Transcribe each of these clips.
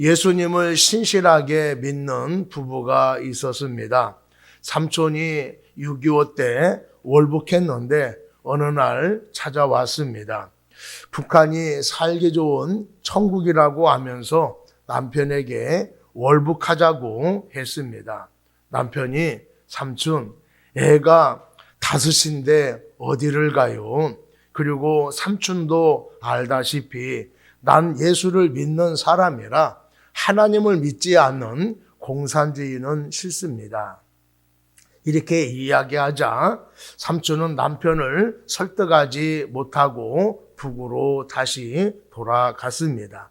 예수님을 신실하게 믿는 부부가 있었습니다. 삼촌이 6.25 때 월북했는데 어느 날 찾아왔습니다. 북한이 살기 좋은 천국이라고 하면서 남편에게 월북하자고 했습니다. 남편이 삼촌, 애가 5인데 어디를 가요? 그리고 삼촌도 알다시피 난 예수를 믿는 사람이라 하나님을 믿지 않는 공산주의는 싫습니다. 이렇게 이야기하자 삼촌은 남편을 설득하지 못하고 북으로 다시 돌아갔습니다.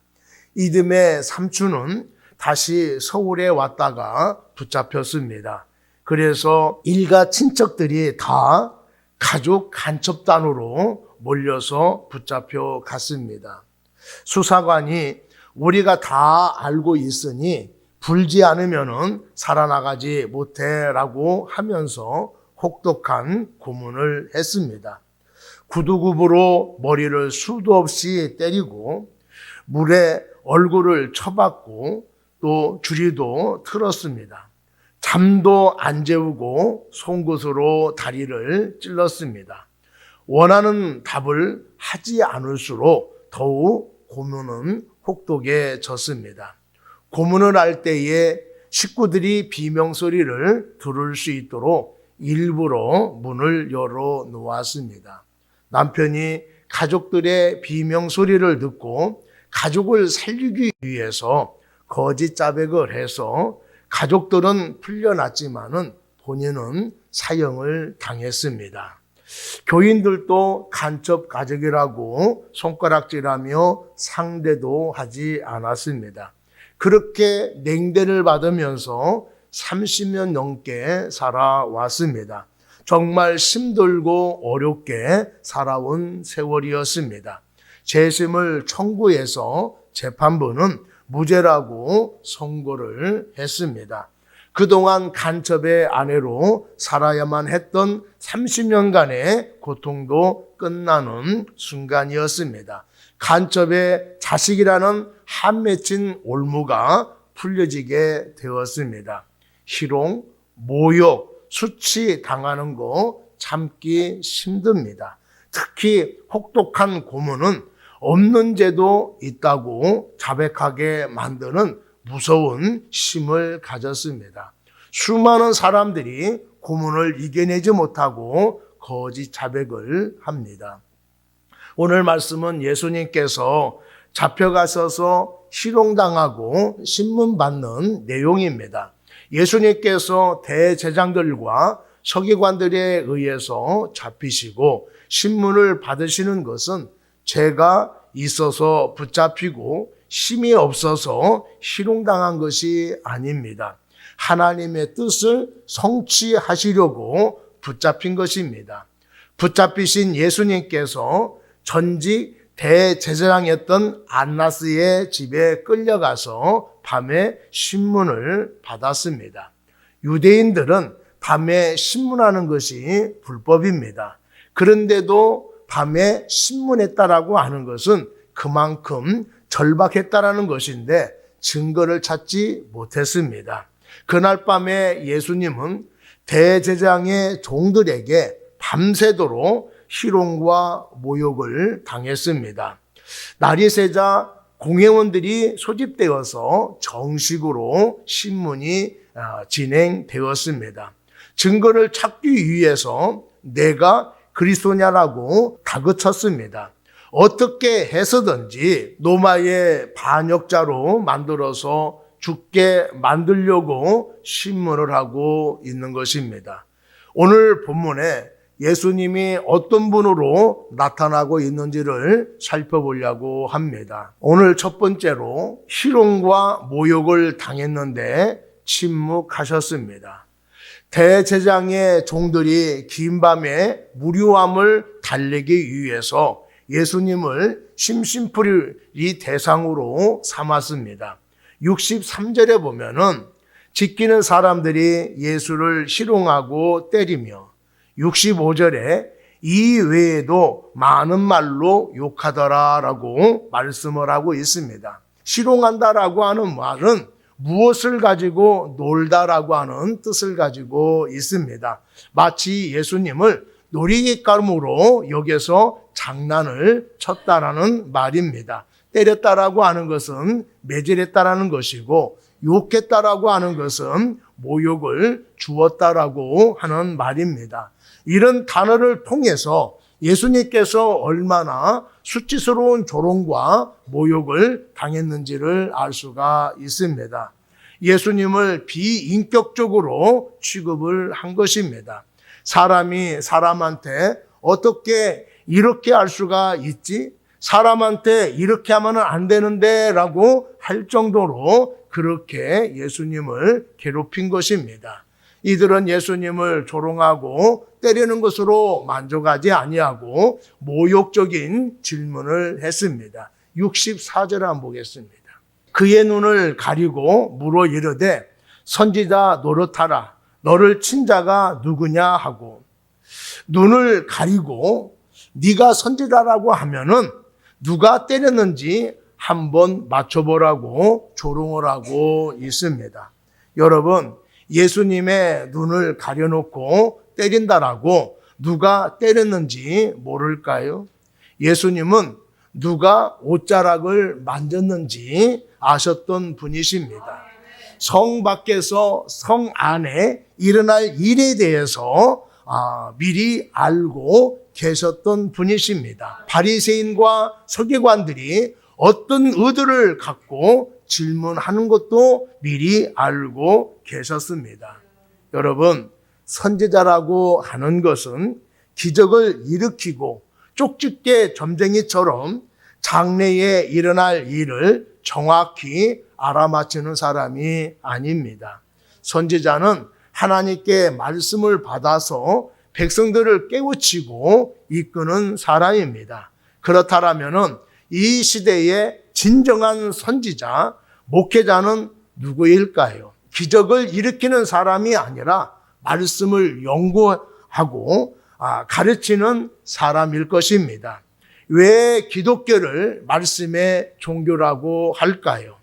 이듬해 삼촌은 다시 서울에 왔다가 붙잡혔습니다. 그래서 일가 친척들이 다 가족 간첩단으로 몰려서 붙잡혀 갔습니다. 수사관이 우리가 다 알고 있으니 불지 않으면은 살아나가지 못해라고 하면서 혹독한 고문을 했습니다. 구두굽으로 머리를 수도 없이 때리고 물에 얼굴을 쳐박고 또 주리도 틀었습니다. 잠도 안 재우고 송곳으로 다리를 찔렀습니다. 원하는 답을 하지 않을수록 더욱 고문은 혹독해졌습니다. 고문을 할 때에 식구들이 비명소리를 들을 수 있도록 일부러 문을 열어 놓았습니다. 남편이 가족들의 비명소리를 듣고 가족을 살리기 위해서 거짓 자백을 해서 가족들은 풀려났지만은 본인은 사형을 당했습니다. 교인들도 간첩 가족이라고 손가락질하며 상대도 하지 않았습니다. 그렇게 냉대를 받으면서 30년 넘게 살아왔습니다. 정말 힘들고 어렵게 살아온 세월이었습니다. 재심을 청구해서 재판부는 무죄라고 선고를 했습니다. 그동안 간첩의 아내로 살아야만 했던 30년간의 고통도 끝나는 순간이었습니다. 간첩의 자식이라는 한 맺힌 올무가 풀려지게 되었습니다. 희롱, 모욕, 수치 당하는 거 참기 힘듭니다. 특히 혹독한 고문은 없는 죄도 있다고 자백하게 만드는 무서운 힘을 가졌습니다. 수많은 사람들이 고문을 이겨내지 못하고 거짓 자백을 합니다. 오늘 말씀은 예수님께서 잡혀가셔서 희롱당하고 신문받는 내용입니다. 예수님께서 대제장들과 서기관들에 의해서 잡히시고 신문을 받으시는 것은 죄가 있어서 붙잡히고 힘이 없어서 희롱당한 것이 아닙니다. 하나님의 뜻을 성취하시려고 붙잡힌 것입니다. 붙잡히신 예수님께서 전직 대제사장이었던 안나스의 집에 끌려가서 밤에 신문을 받았습니다. 유대인들은 밤에 신문하는 것이 불법입니다. 그런데도 밤에 신문했다라고 하는 것은 그만큼 절박했다라는 것인데 증거를 찾지 못했습니다. 그날 밤에 예수님은 대제사장의 종들에게 밤새도록 희롱과 모욕을 당했습니다. 날이 새자 공회원들이 소집되어서 정식으로 신문이 진행되었습니다. 증거를 찾기 위해서 내가 그리스도냐라고 다그쳤습니다. 어떻게 해서든지 로마의 반역자로 만들어서 죽게 만들려고 신문을 하고 있는 것입니다. 오늘 본문에 예수님이 어떤 분으로 나타나고 있는지를 살펴보려고 합니다. 오늘 첫 번째로 희롱과 모욕을 당했는데 침묵하셨습니다. 대제사장의 종들이 긴 밤에 무료함을 달래기 위해서 예수님을 심심풀이 대상으로 삼았습니다. 63절에 보면은 지키는 사람들이 예수를 희롱하고 때리며 65절에 이 외에도 많은 말로 욕하더라라고 말씀을 하고 있습니다. 희롱한다라고 하는 말은 무엇을 가지고 놀다라고 하는 뜻을 가지고 있습니다. 마치 예수님을 놀이감으로 여기서 장난을 쳤다라는 말입니다. 때렸다라고 하는 것은 매질했다라는 것이고, 욕했다라고 하는 것은 모욕을 주었다라고 하는 말입니다. 이런 단어를 통해서 예수님께서 얼마나 수치스러운 조롱과 모욕을 당했는지를 알 수가 있습니다. 예수님을 비인격적으로 취급을 한 것입니다. 사람이 사람한테 어떻게 이렇게 할 수가 있지? 사람한테 이렇게 하면 안 되는데 라고 할 정도로 그렇게 예수님을 괴롭힌 것입니다. 이들은 예수님을 조롱하고 때리는 것으로 만족하지 아니하고 모욕적인 질문을 했습니다. 64절 한번 보겠습니다. 그의 눈을 가리고 물어 이르되 선지자 노릇하라. 너를 친 자가 누구냐 하고, 눈을 가리고 네가 선지자라고 하면은 누가 때렸는지 한번 맞춰보라고 조롱을 하고 있습니다. 여러분, 예수님의 눈을 가려놓고 때린다라고 누가 때렸는지 모를까요? 예수님은 누가 옷자락을 만졌는지 아셨던 분이십니다. 성 밖에서 성 안에 일어날 일에 대해서 미리 알고 계셨던 분이십니다. 바리새인과 서기관들이 어떤 의도를 갖고 질문하는 것도 미리 알고 계셨습니다. 여러분, 선지자라고 하는 것은 기적을 일으키고 쪽집게 점쟁이처럼 장래에 일어날 일을 정확히 알아맞히는 사람이 아닙니다. 선지자는 하나님께 말씀을 받아서 백성들을 깨우치고 이끄는 사람입니다. 그렇다면 이 시대의 진정한 선지자, 목회자는 누구일까요? 기적을 일으키는 사람이 아니라 말씀을 연구하고 가르치는 사람일 것입니다. 왜 기독교를 말씀의 종교라고 할까요?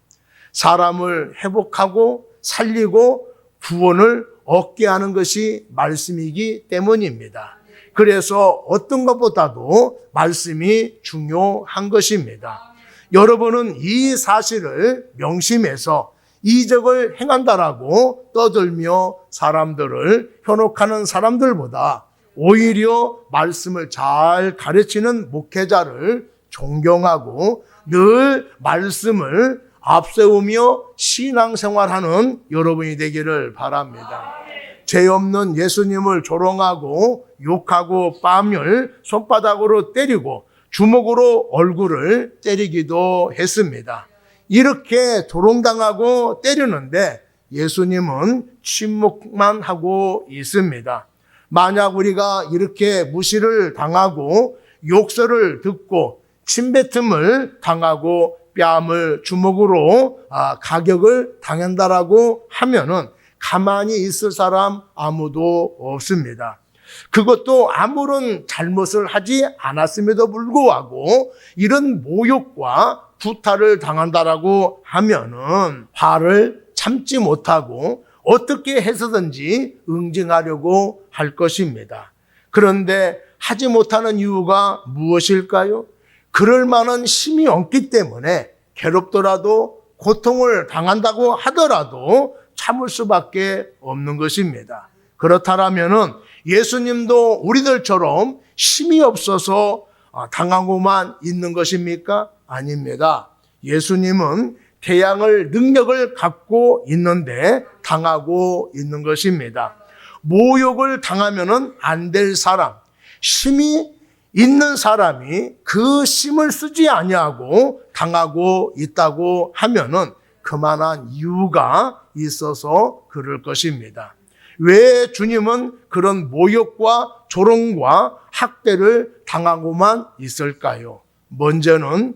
사람을 회복하고 살리고 구원을 얻게 하는 것이 말씀이기 때문입니다. 그래서 어떤 것보다도 말씀이 중요한 것입니다. 여러분은 이 사실을 명심해서 이적을 행한다라고 떠들며 사람들을 현혹하는 사람들보다 오히려 말씀을 잘 가르치는 목회자를 존경하고 늘 말씀을 앞세우며 신앙생활하는 여러분이 되기를 바랍니다. 죄 없는 예수님을 조롱하고 욕하고 뺨을 손바닥으로 때리고 주먹으로 얼굴을 때리기도 했습니다. 이렇게 조롱당하고 때리는데 예수님은 침묵만 하고 있습니다. 만약 우리가 이렇게 무시를 당하고 욕설을 듣고 침뱉음을 당하고 뺨을 주먹으로 가격을 당한다라고 하면은 가만히 있을 사람 아무도 없습니다. 그것도 아무런 잘못을 하지 않았음에도 불구하고 이런 모욕과 구타를 당한다라고 하면은 화를 참지 못하고 어떻게 해서든지 응징하려고 할 것입니다. 그런데 하지 못하는 이유가 무엇일까요? 그럴 만한 힘이 없기 때문에 괴롭더라도 고통을 당한다고 하더라도 참을 수밖에 없는 것입니다. 그렇다면은 예수님도 우리들처럼 힘이 없어서 당하고만 있는 것입니까? 아닙니다. 예수님은 태양을 능력을 갖고 있는데 당하고 있는 것입니다. 모욕을 당하면은 안 될 사람, 힘이 있는 사람이 그 힘을 쓰지 아니하고 당하고 있다고 하면은 그만한 이유가 있어서 그럴 것입니다. 왜 주님은 그런 모욕과 조롱과 학대를 당하고만 있을까요? 먼저는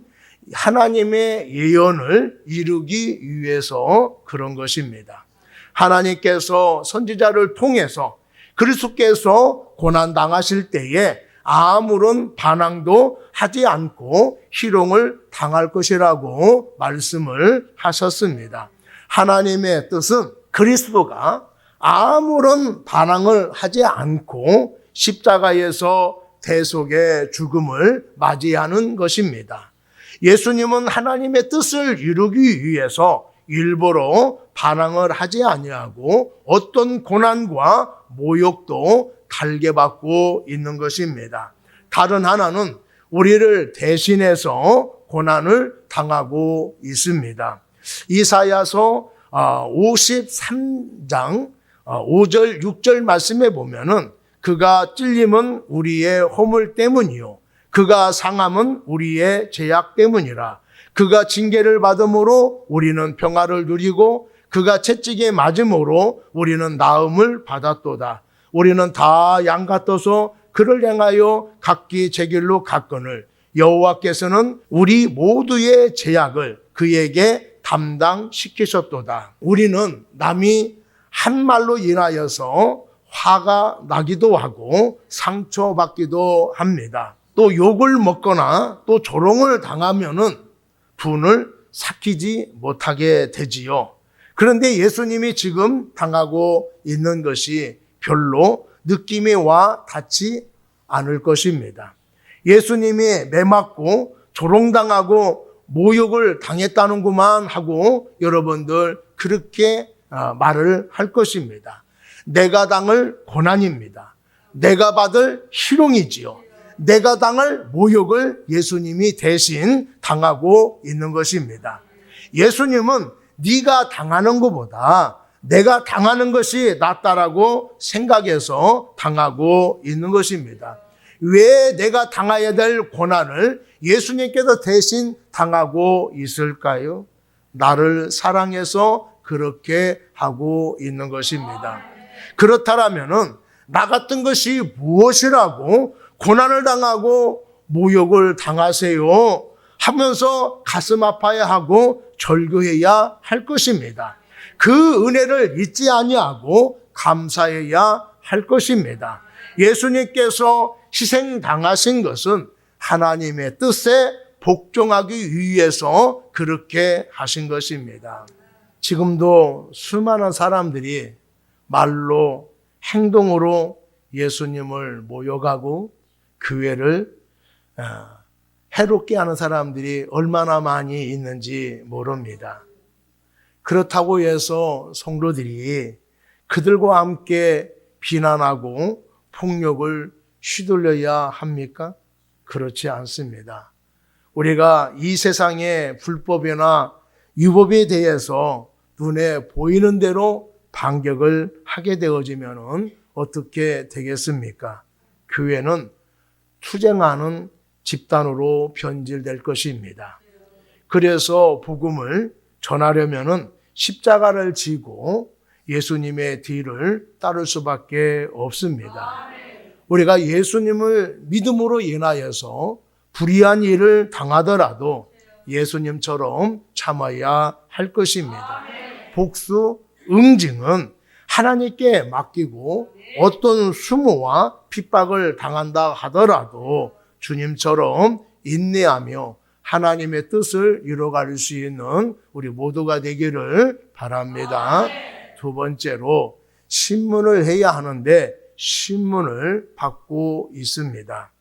하나님의 예언을 이루기 위해서 그런 것입니다. 하나님께서 선지자를 통해서 그리스도께서 고난 당하실 때에 아무런 반항도 하지 않고 희롱을 당할 것이라고 말씀을 하셨습니다. 하나님의 뜻은 그리스도가 아무런 반항을 하지 않고 십자가에서 대속의 죽음을 맞이하는 것입니다. 예수님은 하나님의 뜻을 이루기 위해서 일부러 반항을 하지 아니하고 어떤 고난과 모욕도 달게 받고 있는 것입니다. 다른 하나는 우리를 대신해서 고난을 당하고 있습니다. 이사야서 53장 5절 6절 말씀에 보면은 그가 찔림은 우리의 허물 때문이요 그가 상함은 우리의 죄악 때문이라. 그가 징계를 받음으로 우리는 평화를 누리고 그가 채찍에 맞음으로 우리는 나음을 받았도다. 우리는 다 양 같아서 그를 향하여 각기 제 길로 갔거늘 여호와께서는 우리 모두의 죄악을 그에게 담당시키셨도다. 우리는 남이 한 말로 인하여서 화가 나기도 하고 상처받기도 합니다. 또 욕을 먹거나 또 조롱을 당하면은 분을 삭히지 못하게 되지요. 그런데 예수님이 지금 당하고 있는 것이 별로 느낌이 와 닿지 않을 것입니다. 예수님이 매맞고 조롱당하고 모욕을 당했다는구만 하고 여러분들 그렇게 말을 할 것입니다. 내가 당할 고난입니다. 내가 받을 희롱이지요. 내가 당할 모욕을 예수님이 대신 당하고 있는 것입니다. 예수님은 네가 당하는 것보다 내가 당하는 것이 낫다라고 생각해서 당하고 있는 것입니다. 왜 내가 당해야 될 고난을 예수님께서 대신 당하고 있을까요? 나를 사랑해서 그렇게 하고 있는 것입니다. 그렇다면은 나 같은 것이 무엇이라고 고난을 당하고 모욕을 당하세요 하면서 가슴 아파야 하고 절규해야 할 것입니다. 그 은혜를 잊지 아니하고 감사해야 할 것입니다. 예수님께서 희생당하신 것은 하나님의 뜻에 복종하기 위해서 그렇게 하신 것입니다. 지금도 수많은 사람들이 말로 행동으로 예수님을 모욕하고 교회를 해롭게 하는 사람들이 얼마나 많이 있는지 모릅니다. 그렇다고 해서 성도들이 그들과 함께 비난하고 폭력을 휘둘려야 합니까? 그렇지 않습니다. 우리가 이 세상의 불법이나 유법에 대해서 눈에 보이는 대로 반격을 하게 되어지면 어떻게 되겠습니까? 교회는 투쟁하는 집단으로 변질될 것입니다. 그래서 복음을 전하려면 십자가를 지고 예수님의 뒤를 따를 수밖에 없습니다. 우리가 예수님을 믿음으로 인하여서 불의한 일을 당하더라도 예수님처럼 참아야 할 것입니다. 복수, 응징은 하나님께 맡기고 어떤 수모와 핍박을 당한다 하더라도 주님처럼 인내하며 하나님의 뜻을 이루어갈 수 있는 우리 모두가 되기를 바랍니다. 두 번째로 신문을 해야 하는데 신문을 받고 있습니다.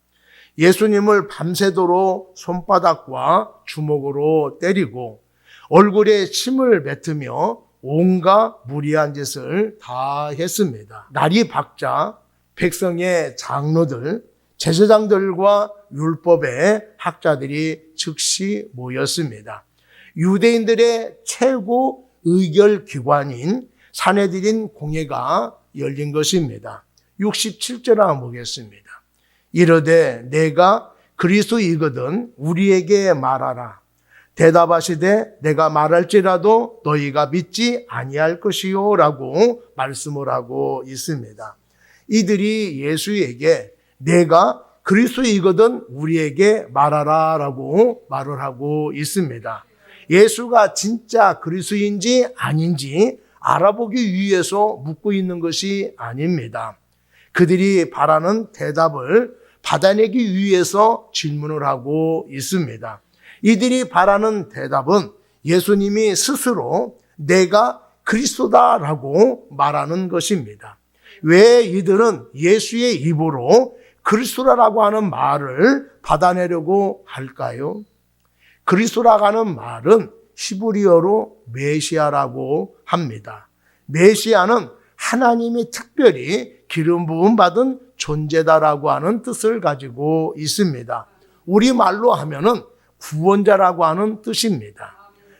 예수님을 밤새도록 손바닥과 주먹으로 때리고 얼굴에 침을 뱉으며 온갖 무리한 짓을 다 했습니다. 날이 밝자 백성의 장로들, 제사장들과 율법의 학자들이 즉시 모였습니다. 유대인들의 최고 의결기관인 산헤드린 공회가 열린 것입니다. 67절 한번 보겠습니다. 이르되 내가 그리스도이거든 우리에게 말하라. 대답하시되 내가 말할지라도 너희가 믿지 아니할 것이요 라고 말씀을 하고 있습니다. 이들이 예수에게 내가 그리스도이거든 우리에게 말하라 라고 말을 하고 있습니다. 예수가 진짜 그리스도인지 아닌지 알아보기 위해서 묻고 있는 것이 아닙니다. 그들이 바라는 대답을 받아내기 위해서 질문을 하고 있습니다. 이들이 바라는 대답은 예수님이 스스로 내가 그리스도다라고 말하는 것입니다. 왜 이들은 예수의 입으로 그리스도라고 하는 말을 받아내려고 할까요? 그리스도라고 하는 말은 히브리어로 메시아라고 합니다. 메시아는 하나님이 특별히 기름 부음 받은 존재다라고 하는 뜻을 가지고 있습니다. 우리말로 하면은 구원자라고 하는 뜻입니다.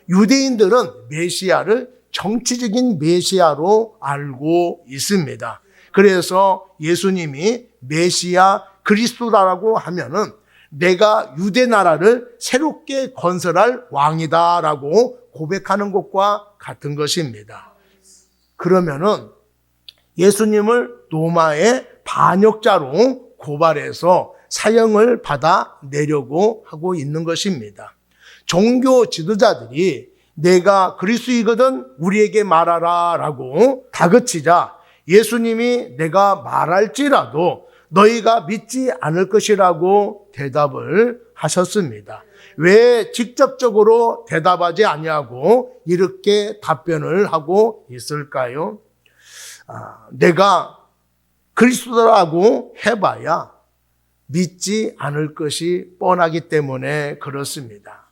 유대인들은 메시아를 정치적인 메시아로 알고 있습니다. 그래서 예수님이 메시아 그리스도라고 하면은 내가 유대 나라를 새롭게 건설할 왕이다라고 고백하는 것과 같은 것입니다. 그러면은 예수님을 로마의 반역자로 고발해서 사형을 받아내려고 하고 있는 것입니다. 종교 지도자들이 내가 그리스도이거든 우리에게 말하라 라고 다그치자 예수님이 내가 말할지라도 너희가 믿지 않을 것이라고 대답을 하셨습니다. 왜 직접적으로 대답하지 아니하고 이렇게 답변을 하고 있을까요? 내가 그리스도라고 해봐야 믿지 않을 것이 뻔하기 때문에 그렇습니다.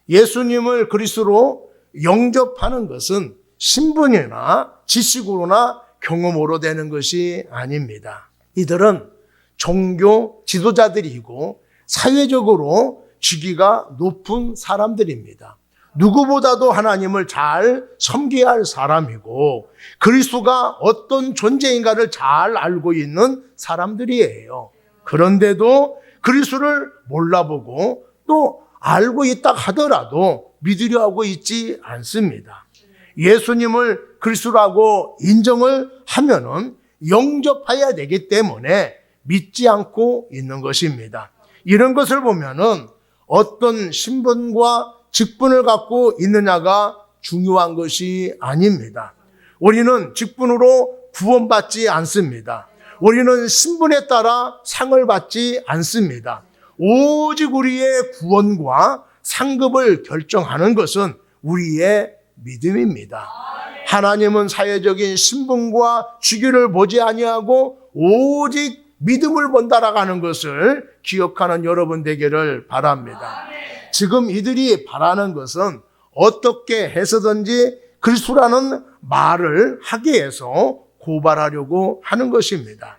예수님을 그리스도로 영접하는 것은 신분이나 지식으로나 경험으로 되는 것이 아닙니다. 이들은 종교 지도자들이고 사회적으로 직위가 높은 사람들입니다. 누구보다도 하나님을 잘 섬겨야 할 사람이고 그리스도가 어떤 존재인가를 잘 알고 있는 사람들이에요. 그런데도 그리스도를 몰라보고 또 알고 있다 하더라도 믿으려 하고 있지 않습니다. 예수님을 그리스도라고 인정을 하면은 영접해야 되기 때문에 믿지 않고 있는 것입니다. 이런 것을 보면은 어떤 신분과 직분을 갖고 있느냐가 중요한 것이 아닙니다. 우리는 직분으로 구원받지 않습니다. 우리는 신분에 따라 상을 받지 않습니다. 오직 우리의 구원과 상급을 결정하는 것은 우리의 믿음입니다. 하나님은 사회적인 신분과 직위를 보지 아니하고 오직 믿음을 본다라고 하는 것을 기억하는 여러분 되기를 바랍니다. 지금 이들이 바라는 것은 어떻게 해서든지 그리스도라는 말을 하게 해서 고발하려고 하는 것입니다.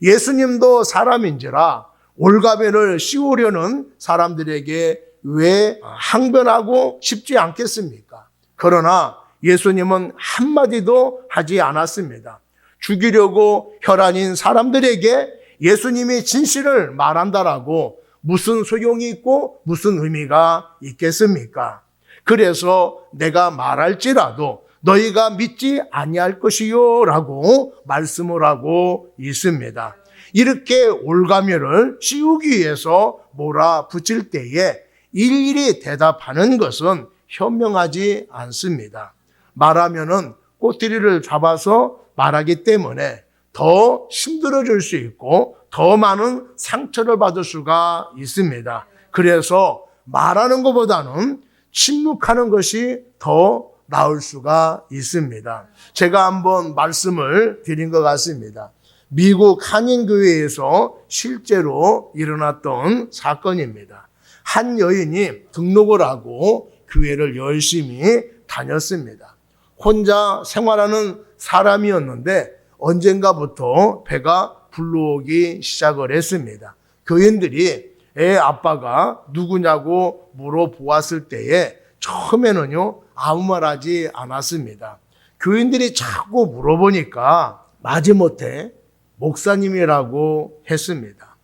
예수님도 사람인지라 올가매를 씌우려는 사람들에게 왜 항변하고 싶지 않겠습니까? 그러나 예수님은 한마디도 하지 않았습니다. 죽이려고 혈안인 사람들에게 예수님이 진실을 말한다라고 무슨 소용이 있고 무슨 의미가 있겠습니까? 그래서 내가 말할지라도 너희가 믿지 아니할 것이요 라고 말씀을 하고 있습니다. 이렇게 올가매를 씌우기 위해서 몰아붙일 때에 일일이 대답하는 것은 현명하지 않습니다. 말하면은 꼬투리를 잡아서 말하기 때문에 더 힘들어질 수 있고 더 많은 상처를 받을 수가 있습니다. 그래서 말하는 것보다는 침묵하는 것이 더 나을 수가 있습니다. 제가 한번 말씀을 드린 것 같습니다. 미국 한인교회에서 실제로 일어났던 사건입니다. 한 여인이 등록을 하고 교회를 열심히 다녔습니다. 혼자 생활하는 사람이었는데 언젠가부터 배가 불러오기 시작을 했습니다. 교인들이 애 아빠가 누구냐고 물어보았을 때에 처음에는요 아무 말 하지 않았습니다. 교인들이 자꾸 물어보니까 마지못해 목사님이라고 했습니다.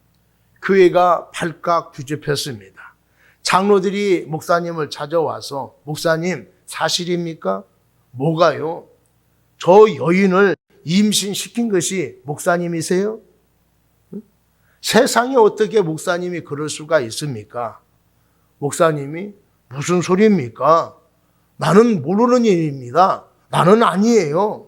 교회가 발칵 뒤집혔습니다. 장로들이 목사님을 찾아와서 목사님 사실입니까? 뭐가요? 저 여인을 임신시킨 것이 목사님이세요? 세상에 어떻게 목사님이 그럴 수가 있습니까? 목사님이 무슨 소리입니까? 나는 모르는 일입니다. 나는 아니에요.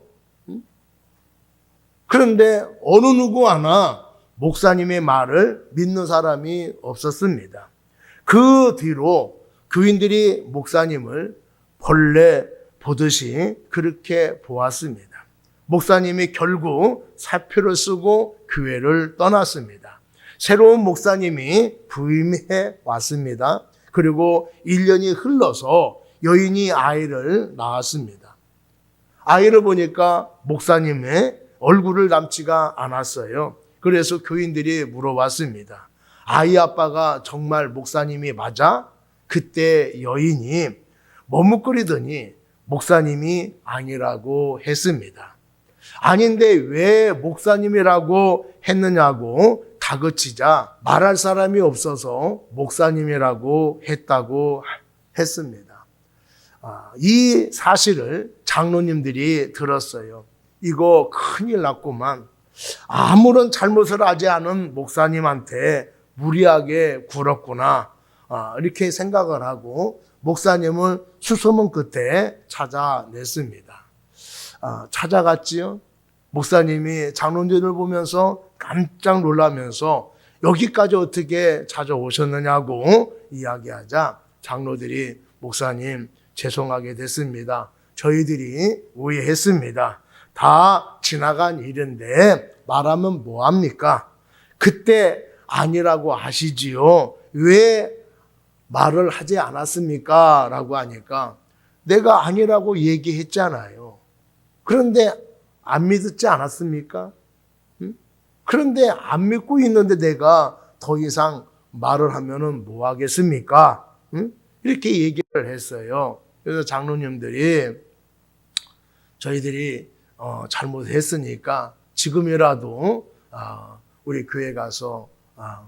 그런데 어느 누구 하나 목사님의 말을 믿는 사람이 없었습니다. 그 뒤로 교인들이 목사님을 본래 보듯이 그렇게 보았습니다. 목사님이 결국 사표를 쓰고 교회를 떠났습니다. 새로운 목사님이 부임해 왔습니다. 그리고 1년이 흘러서 여인이 아이를 낳았습니다. 아이를 보니까 목사님의 얼굴을 닮지가 않았어요. 그래서 교인들이 물어봤습니다. 아이 아빠가 정말 목사님이 맞아? 그때 여인이 머뭇거리더니 목사님이 아니라고 했습니다. 아닌데 왜 목사님이라고 했느냐고 다그치자 말할 사람이 없어서 목사님이라고 했다고 했습니다. 이 사실을 장로님들이 들었어요. 이거 큰일 났구만. 아무런 잘못을 하지 않은 목사님한테 무리하게 굴었구나. 이렇게 생각을 하고 목사님을 수소문 끝에 찾아냈습니다. 찾아갔지요. 목사님이 장로님들을 보면서 깜짝 놀라면서 여기까지 어떻게 찾아오셨느냐고 이야기하자 장로들이 목사님 죄송하게 됐습니다. 저희들이 오해했습니다. 다 지나간 일인데 말하면 뭐합니까? 그때 아니라고 하시지요. 왜 말을 하지 않았습니까? 라고 하니까 내가 아니라고 얘기했잖아요. 그런데 안 믿었지 않았습니까? 그런데 안 믿고 있는데 내가 더 이상 말을 하면은 뭐 하겠습니까? 이렇게 얘기를 했어요. 그래서 장로님들이 저희들이 잘못했으니까 지금이라도 우리 교회 가서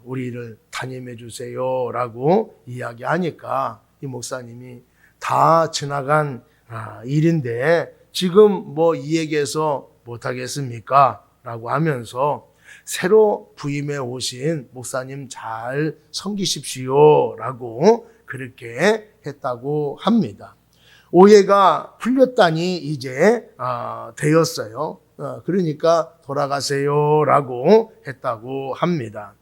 우리를 담임해 주세요라고 이야기하니까 이 목사님이 다 지나간 일인데 지금 뭐 이 얘기해서 못하겠습니까? 라고 하면서 새로 부임해 오신 목사님 잘 섬기십시오 라고 그렇게 했다고 합니다. 오해가 풀렸다니 이제 되었어요. 그러니까 돌아가세요 라고 했다고 합니다.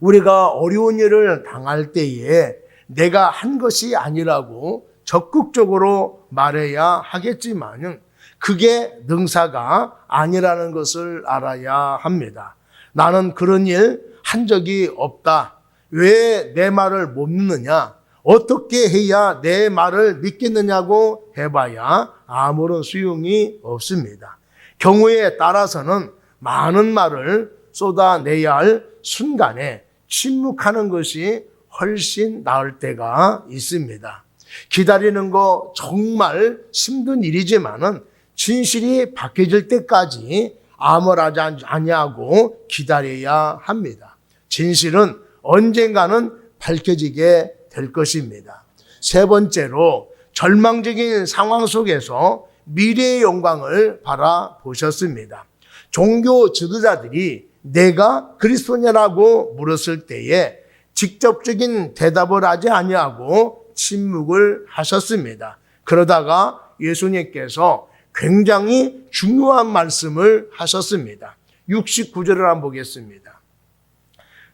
우리가 어려운 일을 당할 때에 내가 한 것이 아니라고 적극적으로 말해야 하겠지만 그게 능사가 아니라는 것을 알아야 합니다. 나는 그런 일 한 적이 없다. 왜 내 말을 못 믿느냐? 어떻게 해야 내 말을 믿겠느냐고 해봐야 아무런 소용이 없습니다. 경우에 따라서는 많은 말을 쏟아내야 할 순간에 침묵하는 것이 훨씬 나을 때가 있습니다. 기다리는 거 정말 힘든 일이지만은 진실이 밝혀질 때까지 아무 말하지 아니하고 기다려야 합니다. 진실은 언젠가는 밝혀지게 될 것입니다. 세 번째로 절망적인 상황 속에서 미래의 영광을 바라보셨습니다. 종교 지도자들이 내가 그리스도냐라고 물었을 때에 직접적인 대답을 하지 아니하고 침묵을 하셨습니다. 그러다가 예수님께서 굉장히 중요한 말씀을 하셨습니다. 69절을 한번 보겠습니다.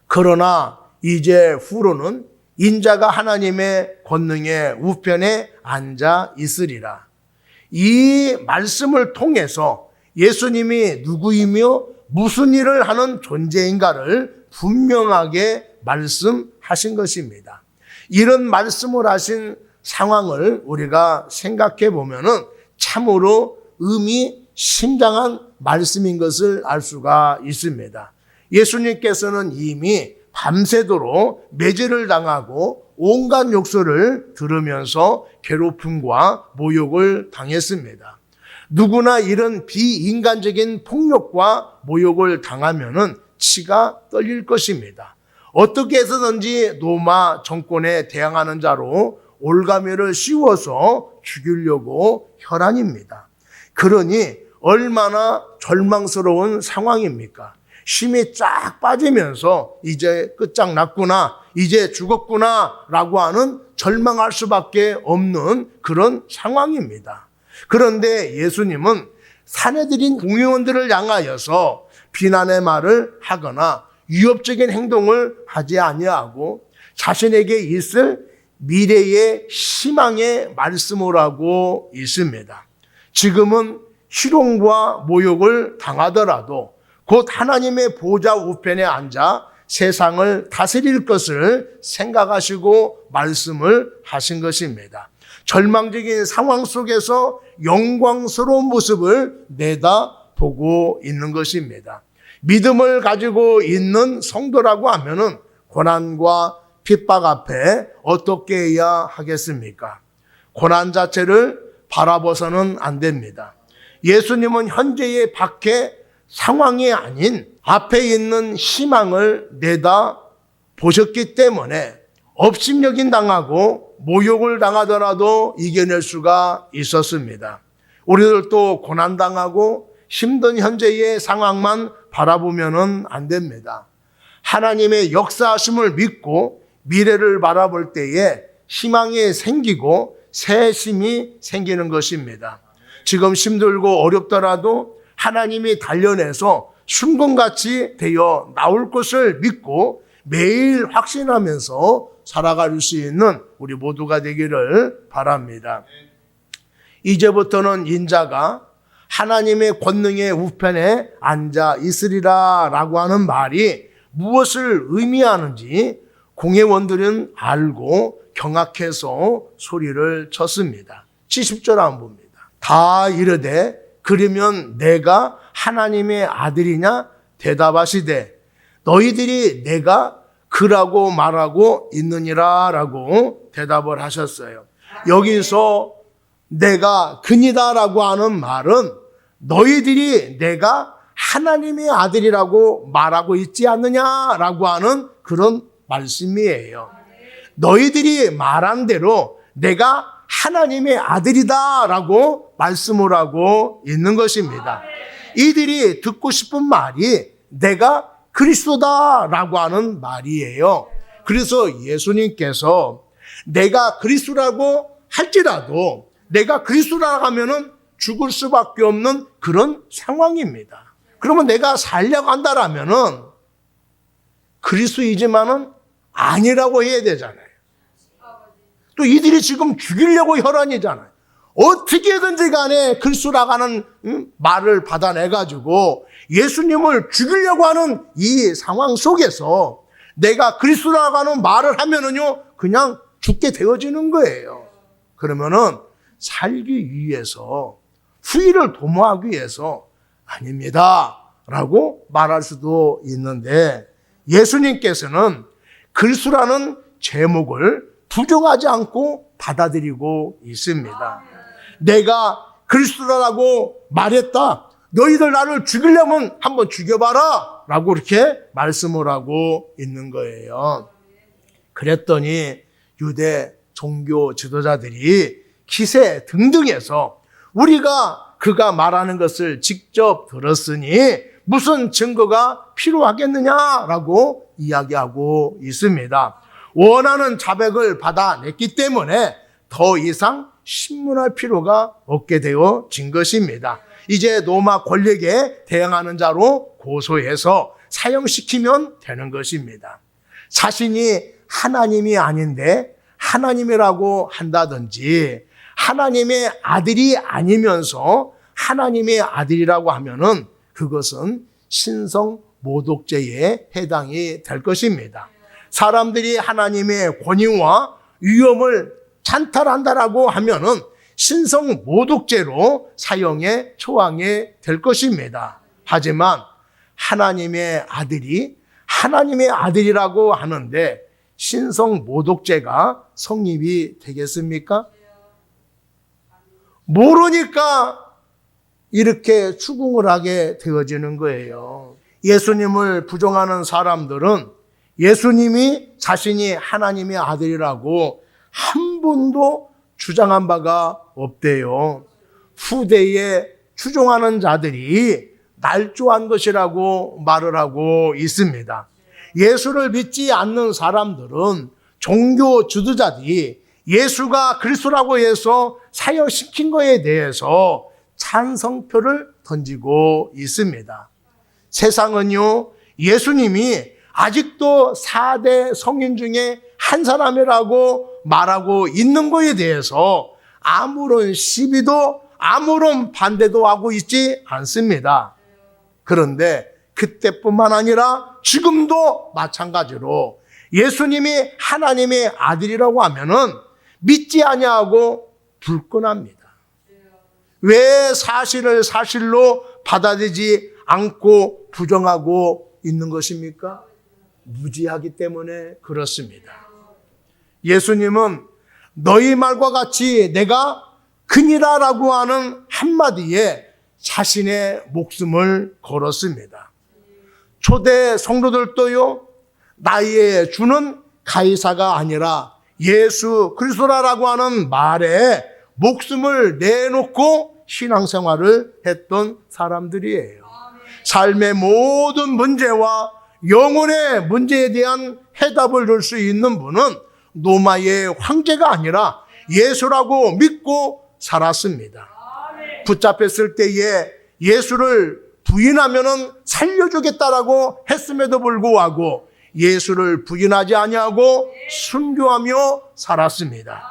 그러나 이제 후로는 인자가 하나님의 권능의 우편에 앉아 있으리라. 이 말씀을 통해서 예수님이 누구이며 무슨 일을 하는 존재인가를 분명하게 말씀하신 것입니다. 이런 말씀을 하신 상황을 우리가 생각해 보면은 참으로 의미 심장한 말씀인 것을 알 수가 있습니다. 예수님께서는 이미 밤새도록 매질을 당하고 온갖 욕설을 들으면서 괴롭힘과 모욕을 당했습니다. 누구나 이런 비인간적인 폭력과 모욕을 당하면은 치가 떨릴 것입니다. 어떻게 해서든지 로마 정권에 대항하는 자로 올가미를 씌워서 죽이려고 혈안입니다. 그러니 얼마나 절망스러운 상황입니까? 힘이 쫙 빠지면서 이제 끝장났구나, 이제 죽었구나 라고 하는 절망할 수밖에 없는 그런 상황입니다. 그런데 예수님은 사내들인 공회원들을 향하여서 비난의 말을 하거나 위협적인 행동을 하지 아니하고 자신에게 있을 미래의 희망의 말씀을 하고 있습니다. 지금은 희롱과 모욕을 당하더라도 곧 하나님의 보좌 우편에 앉아 세상을 다스릴 것을 생각하시고 말씀을 하신 것입니다. 절망적인 상황 속에서 영광스러운 모습을 내다보고 있는 것입니다. 믿음을 가지고 있는 성도라고 하면은 고난과 핍박 앞에 어떻게 해야 하겠습니까? 고난 자체를 바라봐서는 안 됩니다. 예수님은 현재의 밖에 상황이 아닌 앞에 있는 희망을 내다보셨기 때문에 업신여긴 당하고 모욕을 당하더라도 이겨낼 수가 있었습니다. 우리들도 고난당하고 힘든 현재의 상황만 바라보면 안 됩니다. 하나님의 역사하심을 믿고 미래를 바라볼 때에 희망이 생기고 새 힘이 생기는 것입니다. 지금 힘들고 어렵더라도 하나님이 단련해서 순금같이 되어 나올 것을 믿고 매일 확신하면서 살아갈 수 있는 우리 모두가 되기를 바랍니다. 이제부터는 인자가 하나님의 권능의 우편에 앉아 있으리라 라고 하는 말이 무엇을 의미하는지 공회원들은 알고 경악해서 소리를 쳤습니다. 70절 한번 봅니다. 다 이르되 그러면 내가 하나님의 아들이냐 대답하시되 너희들이 내가 그라고 말하고 있느니라 라고 대답을 하셨어요. 여기서 내가 그니다 라고 하는 말은 너희들이 내가 하나님의 아들이라고 말하고 있지 않느냐라고 하는 그런 말씀이에요. 너희들이 말한 대로 내가 하나님의 아들이다라고 말씀을 하고 있는 것입니다. 이들이 듣고 싶은 말이 내가 그리스도다라고 하는 말이에요. 그래서 예수님께서 내가 그리스도라고 할지라도 내가 그리스도라고 하면은 죽을 수밖에 없는 그런 상황입니다. 그러면 내가 살려고 한다라면은 그리스도이지만은 아니라고 해야 되잖아요. 또 이들이 지금 죽이려고 혈안이잖아요. 어떻게든지 간에 그리스도라고 하는 말을 받아내가지고 예수님을 죽이려고 하는 이 상황 속에서 내가 그리스도라고 하는 말을 하면은요, 그냥 죽게 되어지는 거예요. 그러면은 살기 위해서, 후일을 도모하기 위해서 아닙니다 라고 말할 수도 있는데 예수님께서는 그리스도라는 제목을 부정하지 않고 받아들이고 있습니다. 내가 그리스도라고 말했다. 너희들 나를 죽이려면 한번 죽여봐라 라고 이렇게 말씀을 하고 있는 거예요. 그랬더니 유대 종교 지도자들이 기세 등등해서 우리가 그가 말하는 것을 직접 들었으니 무슨 증거가 필요하겠느냐라고 이야기하고 있습니다. 원하는 자백을 받아냈기 때문에 더 이상 신문할 필요가 없게 되어진 것입니다. 이제 로마 권력에 대항하는 자로 고소해서 사형시키면 되는 것입니다. 자신이 하나님이 아닌데 하나님이라고 한다든지 하나님의 아들이 아니면서 하나님의 아들이라고 하면은 그것은 신성 모독죄에 해당이 될 것입니다. 사람들이 하나님의 권위와 위엄을 찬탈한다라고 하면은 신성 모독죄로 사형에 처하게 될 것입니다. 하지만 하나님의 아들이 하나님의 아들이라고 하는데 신성 모독죄가 성립이 되겠습니까? 모르니까 이렇게 추궁을 하게 되어지는 거예요. 예수님을 부정하는 사람들은 예수님이 자신이 하나님의 아들이라고 한 번도 주장한 바가 없대요. 후대에 추종하는 자들이 날조한 것이라고 말을 하고 있습니다. 예수를 믿지 않는 사람들은 종교 지도자들이 예수가 그리스도라고 해서 사형시킨 것에 대해서 찬성표를 던지고 있습니다. 세상은요, 예수님이 아직도 4대 성인 중에 한 사람이라고 말하고 있는 거에 대해서 아무런 시비도 아무런 반대도 하고 있지 않습니다. 그런데 그때뿐만 아니라 지금도 마찬가지로 예수님이 하나님의 아들이라고 하면은 믿지 아니하고 불끈합니다. 왜 사실을 사실로 받아들이지 않고 부정하고 있는 것입니까? 무지하기 때문에 그렇습니다. 예수님은 너희 말과 같이 내가 그니라라고 하는 한마디에 자신의 목숨을 걸었습니다. 초대 성도들도요, 나의 주는 가이사가 아니라 예수 그리스도라고 하는 말에 목숨을 내놓고 신앙생활을 했던 사람들이에요. 삶의 모든 문제와 영혼의 문제에 대한 해답을 줄 수 있는 분은 로마의 황제가 아니라 예수라고 믿고 살았습니다. 붙잡혔을 때에 예수를 부인하면은 살려주겠다라고 했음에도 불구하고 예수를 부인하지 아니하고 순교하며 살았습니다.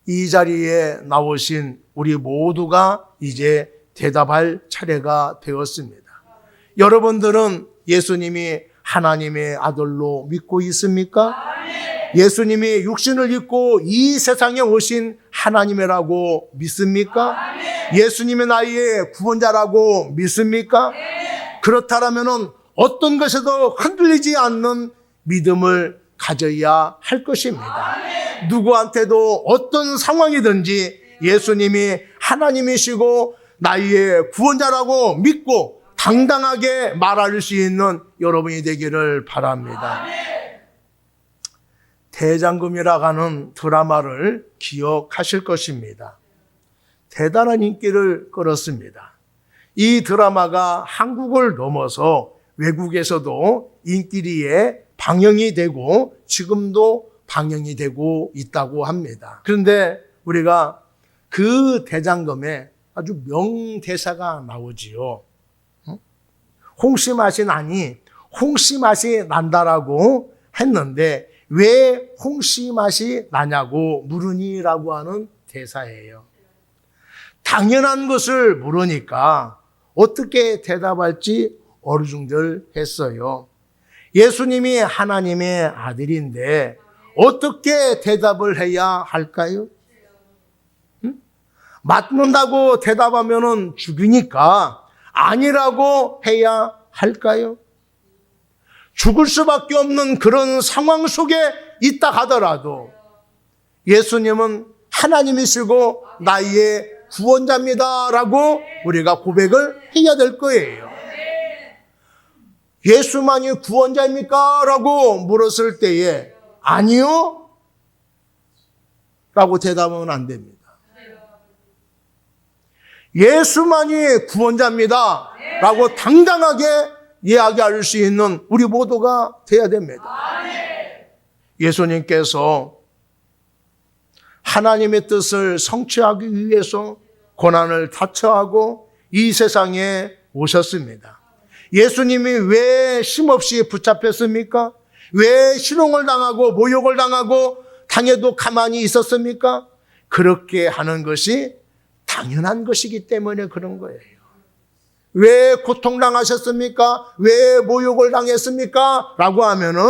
이 자리에 나오신 우리 모두가 이제 대답할 차례가 되었습니다. 여러분들은 예수님이 하나님의 아들로 믿고 있습니까? 예수님이 육신을 입고 이 세상에 오신 하나님이라고 믿습니까? 예수님의 나의 구원자라고 믿습니까? 그렇다면 어떤 것에도 흔들리지 않는 믿음을 가져야 할 것입니다. 누구한테도 어떤 상황이든지 예수님이 하나님이시고 나의 구원자라고 믿고 당당하게 말할 수 있는 여러분이 되기를 바랍니다. 대장금이라고 하는 드라마를 기억하실 것입니다. 대단한 인기를 끌었습니다. 이 드라마가 한국을 넘어서 외국에서도 인기리에 방영이 되고 지금도 방영이 되고 있다고 합니다. 그런데 우리가 그 대장금에 아주 명대사가 나오지요. 홍시 맛이 나니 홍시 맛이 난다라고 했는데 왜 홍시 맛이 나냐고 물으니라고 하는 대사예요. 당연한 것을 물으니까 어떻게 대답할지 어리둥절했어요. 예수님이 하나님의 아들인데 어떻게 대답을 해야 할까요? 맞는다고 대답하면 죽으니까 아니라고 해야 할까요? 죽을 수밖에 없는 그런 상황 속에 있다 하더라도 예수님은 하나님이시고 나의 구원자입니다라고 우리가 고백을 해야 될 거예요. 예수만이 구원자입니까? 라고 물었을 때에 아니요? 라고 대답하면 안 됩니다. 예수만이 구원자입니다. 라고 당당하게 이야기할 수 있는 우리 모두가 되어야 됩니다. 예수님께서 하나님의 뜻을 성취하기 위해서 고난을 자처하고 이 세상에 오셨습니다. 예수님이 왜 쉼없이 붙잡혔습니까? 왜 실형을 당하고 모욕을 당하고 당해도 가만히 있었습니까? 그렇게 하는 것이 당연한 것이기 때문에 그런 거예요. 왜 고통당하셨습니까? 왜 모욕을 당했습니까? 라고 하면은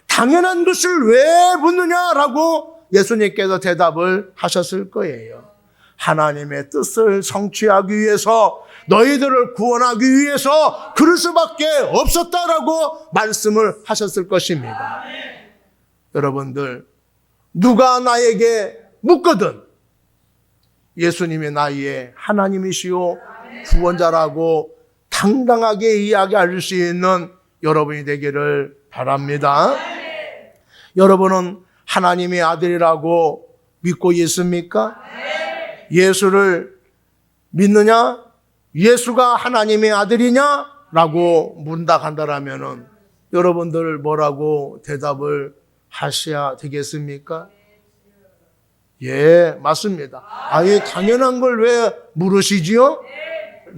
당연한 것을 왜 묻느냐라고 예수님께서 대답을 하셨을 거예요. 하나님의 뜻을 성취하기 위해서 너희들을 구원하기 위해서 그럴 수밖에 없었다라고 말씀을 하셨을 것입니다. 여러분들 누가 나에게 묻거든 예수님이 나의 하나님이시오 구원자라고 당당하게 이야기할 수 있는 여러분이 되기를 바랍니다. 여러분은 하나님의 아들이라고 믿고 있습니까? 예수를 믿느냐? 예수가 하나님의 아들이냐? 라고 묻는다 한다라면은 여러분들 뭐라고 대답을 하셔야 되겠습니까? 예, 맞습니다. 아예 당연한 걸 왜 물으시지요?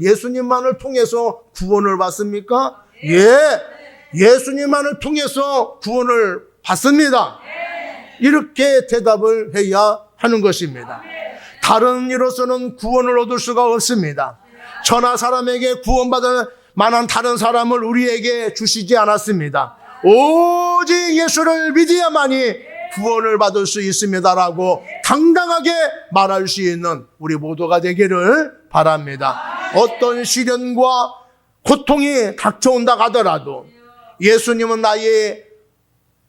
예수님만을 통해서 구원을 받습니까? 예, 예수님만을 통해서 구원을 받습니다. 이렇게 대답을 해야 하는 것입니다. 다른 이로서는 구원을 얻을 수가 없습니다. 천하 사람에게 구원받을 만한 다른 사람을 우리에게 주시지 않았습니다. 오직 예수를 믿어야만이 구원을 받을 수 있습니다라고 당당하게 말할 수 있는 우리 모두가 되기를 바랍니다. 어떤 시련과 고통이 닥쳐온다 하더라도 예수님은 나의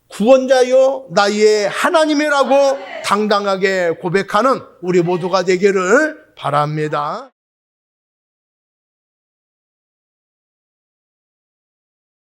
구원자요 나의 하나님이라고 당당하게 고백하는 우리 모두가 되기를 바랍니다.